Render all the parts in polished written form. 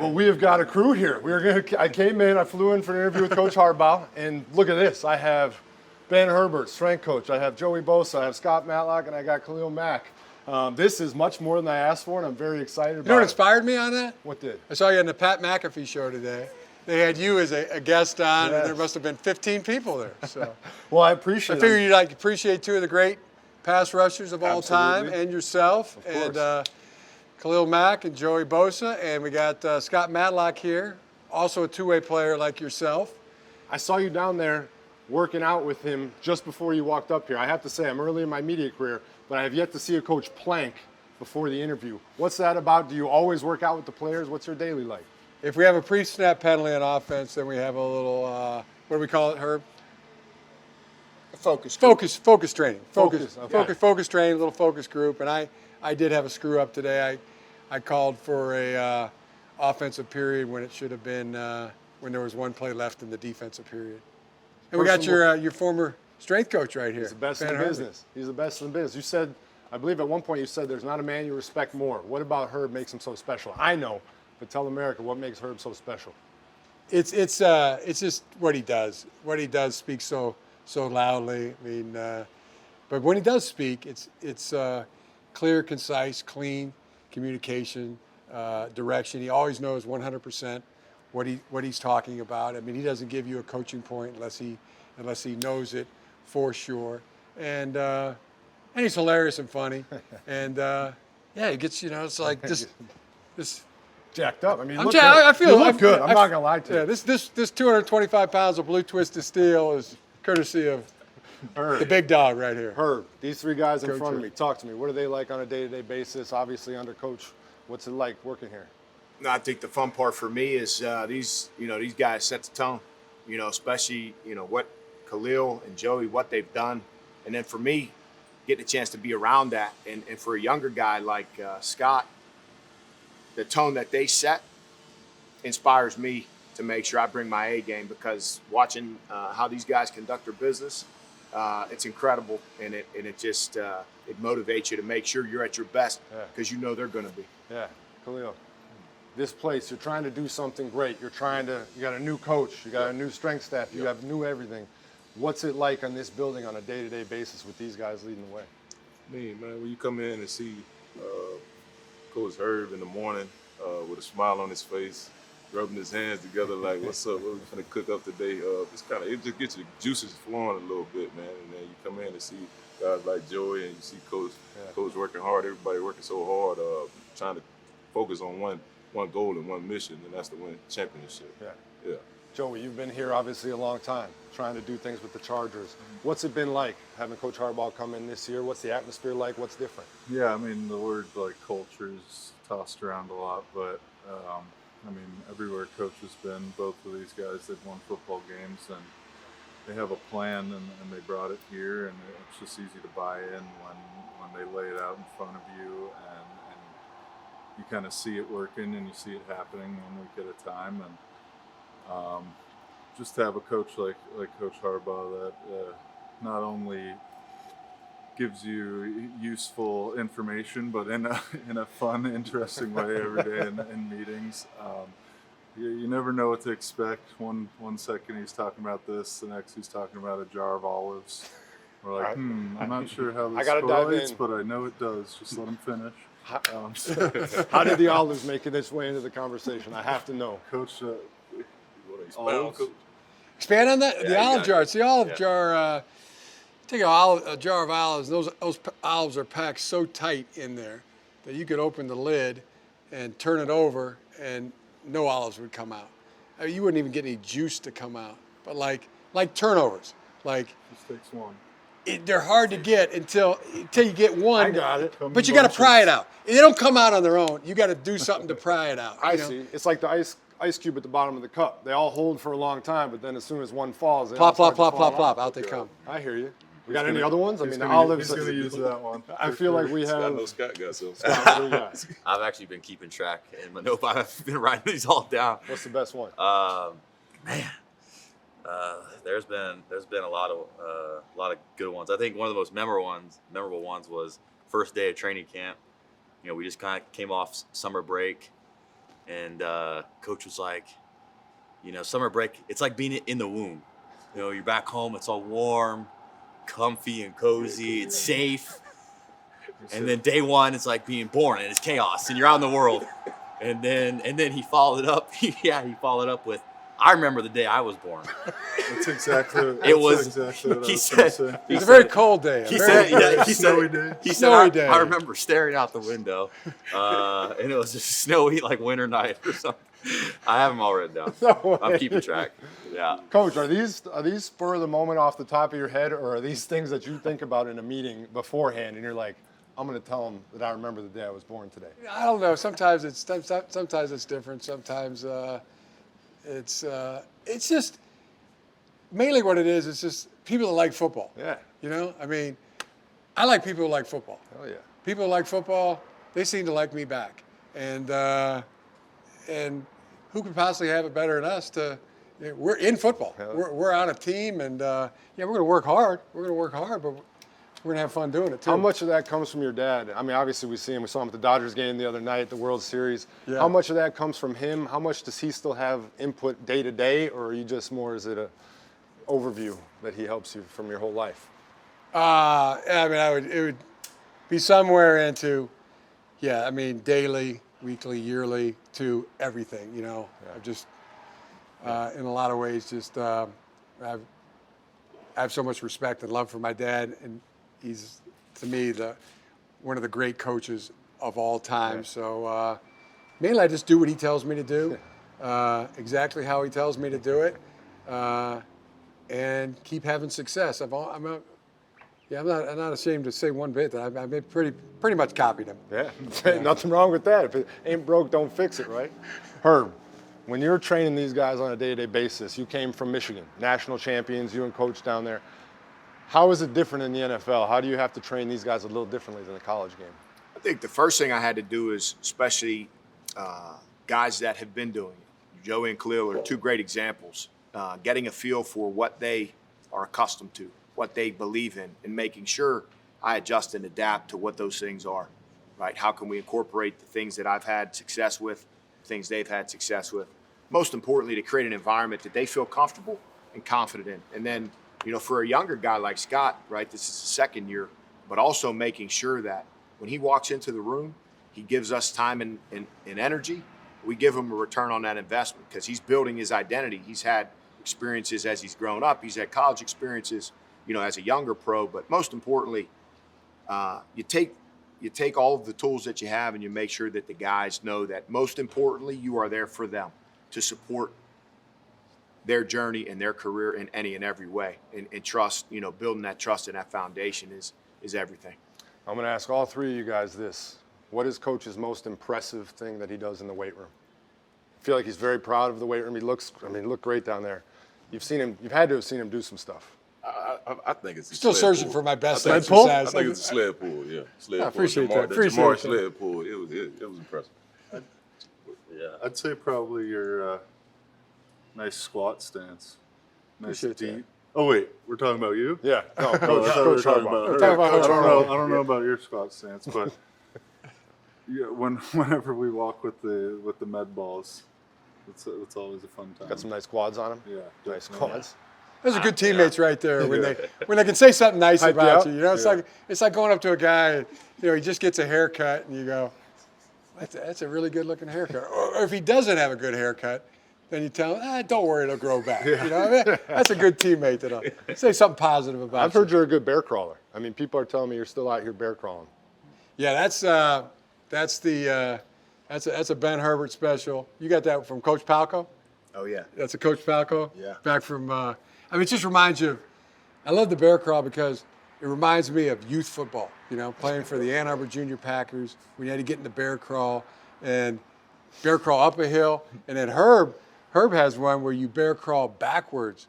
Well, we have got a crew here. I came in, I flew in for an interview with Coach Harbaugh, and look at this. I have Ben Herbert, strength coach. I have Joey Bosa, I have Scott Matlock, and I got Khalil Mack. This is much more than I asked for, and I'm very excited about it. You know what inspired me on that? What did? I saw you on the Pat McAfee show today. They had you as a guest on, and there must have been 15 people there. So, well, I appreciate it. I figured you'd appreciate two of the great pass rushers of all time, and yourself, and Khalil Mack and Joey Bosa, and we got Scott Matlock here, also a two-way player like yourself. I saw you down there working out with him just before you walked up here. I have to say, I'm early in my media career, but I have yet to see a coach plank before the interview. What's that about? Do you always work out with the players? What's your daily like? If we have a pre-snap penalty on offense, then we have a little, what do we call it, Herb? Focus training. Focus training, a little focus group. And I did have a screw up today. I called for a offensive period when it should have been when there was one play left in the defensive period. And we got your former strength coach right here. He's the best in the business. He's the best in the business. You said, I believe at one point you said there's not a man you respect more. What about Herb makes him so special? I know, but tell America what makes Herb so special. It's just what he does. What he does speaks so loudly. I mean, but when he does speak, it's clear, concise, clean communication, direction. He always knows 100% what he's talking about. I mean, he doesn't give you a coaching point unless he knows it for sure. And he's hilarious and funny. And he gets, it's like this jacked up. I mean, I feel you look good. I'm not gonna lie to you. This 225 pounds of blue twisted steel is courtesy of the big dog right here. Herb, these three guys in front of me. Talk to me. What are they like on a day-to-day basis? Obviously under coach, what's it like working here? No, I think the fun part for me is these guys set the tone. Especially what Khalil and Joey, what they've done, and then for me, getting a chance to be around that, and for a younger guy like Scott, the tone that they set inspires me to make sure I bring my A game, because watching how these guys conduct their business, it's incredible, and it just it motivates you to make sure you're at your best, because you know they're going to be. Yeah, Khalil, this place, you're trying to do something great. You got a new coach, you got a new strength staff, you have new everything. What's it like on this building on a day-to-day basis with these guys leading the way? Man, when you come in and see Coach Herb in the morning with a smile on his face, rubbing his hands together like, what's up, what we gonna cook up today? It just gets your juices flowing a little bit, man. And then you come in and see guys like Joey, and you see Coach working hard, everybody working so hard, trying to focus on one goal and one mission, and that's to win championship. Yeah. Joey, you've been here obviously a long time, trying to do things with the Chargers. What's it been like having Coach Harbaugh come in this year? What's the atmosphere like? What's different? Yeah, I mean, the word culture is tossed around a lot, but everywhere Coach has been, both of these guys, they've won football games, and they have a plan, and they brought it here, and it's just easy to buy in when they lay it out in front of you, and you kind of see it working, and you see it happening 1 week at a time, and just to have a coach like Coach Harbaugh that not only gives you useful information, but in a fun, interesting way every day in meetings. You never know what to expect. One second he's talking about this, the next he's talking about a jar of olives. We're like, I'm not sure how this correlates, but I know it does. Just let him finish. How did the olives make it its way into the conversation? I have to know. Coach, expand on that? The olive jar. It's the olive jar. Take a jar of olives. Those olives are packed so tight in there that you could open the lid and turn it over, and no olives would come out. I mean, you wouldn't even get any juice to come out. But like turnovers, just takes one. They're hard to get until you get one. I got it. But you got to pry it out. They don't come out on their own. You got to do something to pry it out. I see. It's like the ice cube at the bottom of the cup. They all hold for a long time, but then as soon as one falls, they plop, plop, plop, plop, plop. Out they come. I hear you. We got any other ones? I mean, the olives. He's going to use that one. I feel like we have. I know Scott got some. Scott, what do you got? I've actually been keeping track in my notebook. I've been writing these all down. What's the best one? There's been a lot of good ones. I think one of the most memorable ones was first day of training camp. We just kind of came off summer break, And coach was like, summer break, it's like being in the womb. You're back home, it's all warm, comfy and cozy, it's safe. And then day one, it's like being born and it's chaos and you're out in the world. And then he followed up. He followed up with, I remember the day I was born. That's exactly. It was. Exactly what I He was said. gonna say. It's a very cold day. He said. Yeah, he Snowy said. day. He said. Snowy day. I remember staring out the window, and it was just snowy like winter night or something. I have them all written down. No I'm way. keeping track. Yeah. Coach, are these spur of the moment off the top of your head, or are these things that you think about in a meeting beforehand, and you're like, I'm going to tell them that I remember the day I was born today? I don't know. Sometimes it's different. Sometimes it's just mainly what it is. It's just people that like football. Yeah. I mean, I like people who like football. Hell yeah. People who like football, they seem to like me back. And who could possibly have it better than us we're in football. We're on a team, and we're going to work hard. We're going to work hard, but we're going to have fun doing it too. How much of that comes from your dad? I mean, obviously we saw him at the Dodgers game the other night at the World Series. Yeah. How much of that comes from him? How much does he still have input day to day, or are you just more, is it a overview that he helps you from your whole life? I mean, it would be somewhere into, daily, weekly, yearly, to everything. I've just, in a lot of ways, I have so much respect and love for my dad, and he's, to me, one of the great coaches of all time. Yeah. So mainly I just do what he tells me to do, exactly how he tells me to do it, and keep having success. I'm not ashamed to say one bit that I've pretty much copied him. Yeah, nothing wrong with that. If it ain't broke, don't fix it, right? Herb, when you're training these guys on a day-to-day basis, you came from Michigan, national champions, you and coach down there. How is it different in the NFL? How do you have to train these guys a little differently than the college game? I think the first thing I had to do is, especially guys that have been doing it, Joey and Khalil are two great examples, getting a feel for what they are accustomed to, what they believe in, and making sure I adjust and adapt to what those things are, right? How can we incorporate the things that I've had success with, things they've had success with? Most importantly, to create an environment that they feel comfortable and confident in. And then, for a younger guy like Scott, right, this is his second year, but also making sure that when he walks into the room, he gives us time and energy. We give him a return on that investment because he's building his identity. He's had experiences as he's grown up. He's had college experiences, as a younger pro. But most importantly, you take all of the tools that you have and you make sure that the guys know that most importantly, you are there for them to support their journey and their career in any and every way. And trust, building that trust and that foundation is everything. I'm going to ask all three of you guys this. What is Coach's most impressive thing that he does in the weight room? I feel like he's very proud of the weight room. He looked great down there. You've had to have seen him do some stuff. I think it's Still sled searching pull. for my best I exercise. think it's a sled pull, yeah. Sled pull. appreciate that. The Appreciate Jamar that. sled pull, it was impressive. Yeah. I'd say probably your nice squat stance. Nice Appreciate that. deep. Oh wait, we're talking about you? Yeah, no, Oh, I Coach, thought we were Coach talking Harbaugh. about her. talking about I don't Harbaugh. know. I don't know about your squat stance, but yeah, whenever we walk with the med balls, it's always a fun time. Got some nice quads on him. Yeah, Nice definitely. quads. Those are good teammates right there when they can say something nice Hype you about up? you. It's like going up to a guy and he just gets a haircut and you go, that's a really good looking haircut. Or if he doesn't have a good haircut, then you tell him, don't worry, it'll grow back. That's a good teammate that'll say something positive about I've you. heard you're a good bear crawler. I mean, people are telling me you're still out here bear crawling. Yeah, that's a Ben Herbert special. You got that from Coach Palco? Oh, yeah. That's a Coach Falco. Yeah. Back from, it just reminds you of, I love the bear crawl because it reminds me of youth football, playing for the Ann Arbor Junior Packers. We had to get in the bear crawl and bear crawl up a hill. And then Herb has one where you bear crawl backwards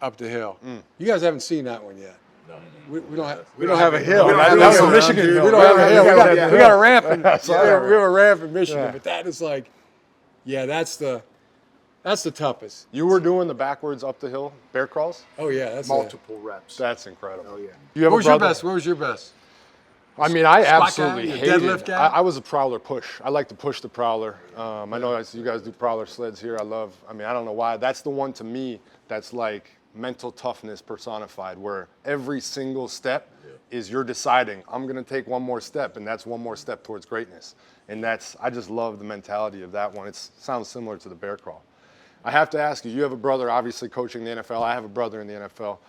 up the hill. You guys haven't seen that one yet. No. We don't have a hill. That's a Michigan hill. We don't have a hill. We got a ramp in, we have that a ramp in Michigan, Yeah. but that is like, that's the toughest. You were doing the backwards up the hill bear crawls? Oh yeah, that's Multiple reps. That's incredible. Oh, yeah. You have What was a your brother? best? What was your best? I mean, I Squat absolutely guy, hated deadlift it. guy? I was a prowler push. I like to push the prowler. I know you guys do prowler sleds here. I don't know why. That's the one to me that's like mental toughness personified, where every single step is you're deciding, I'm going to take one more step, and that's one more step towards greatness. And I just love the mentality of that one. It sounds similar to the bear crawl. I have to ask you, you have a brother obviously coaching the NFL. I have a brother in the NFL.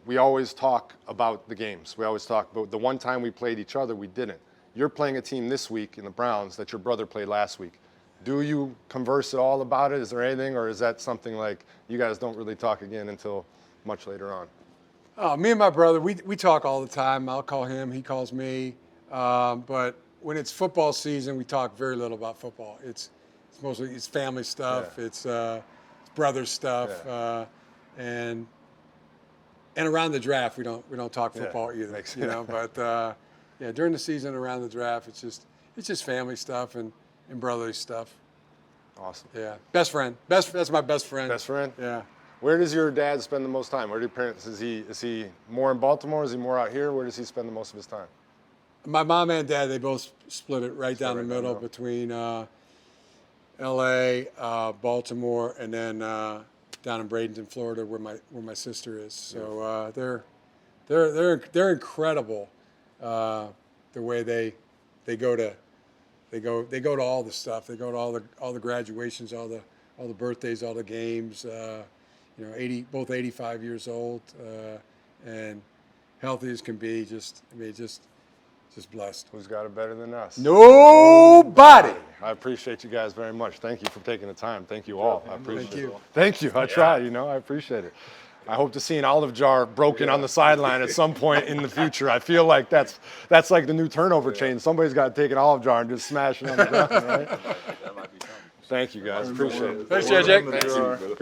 We always talk about the games. We always talk, but the one time we played each other, we didn't. You're playing a team this week in the Browns that your brother played last week. Do you converse at all about it? Is there anything, or is that something like you guys don't really talk again until much later on? Oh, me and my brother, we talk all the time. I'll call him, he calls me. But when it's football season, we talk very little about football. It's mostly family stuff. Yeah. It's brother stuff, Yeah. and around the draft we don't talk football either. Makes You know, but during the season, around the draft, it's just family stuff and brotherly stuff. Awesome. Yeah, best friend. That's my best friend. Best friend? Yeah. Where does your dad spend the most time? Where do your parents, is he more in Baltimore? Is he more out here? Where does he spend the most of his time? My mom and dad, they both split it right down the middle between L.A., Baltimore, and then down in Bradenton, Florida, where my sister is. So they're incredible. The way they go to all the stuff. They go to all the graduations, all the birthdays, all the games. Both 85 years old, and healthy as can be. Just blessed. Who's got it better than us? Nobody. I appreciate you guys very much. Thank you for taking the time. Thank you all. I appreciate Thank you. it. Thank you. I try, I appreciate it. I hope to see an olive jar broken on the sideline at some point in the future. I feel like that's like the new turnover chain. Somebody's got to take an olive jar and just smash it on the ground, right? That might be something. Thank you guys. Appreciate it. Thanks, JJ. Thank you.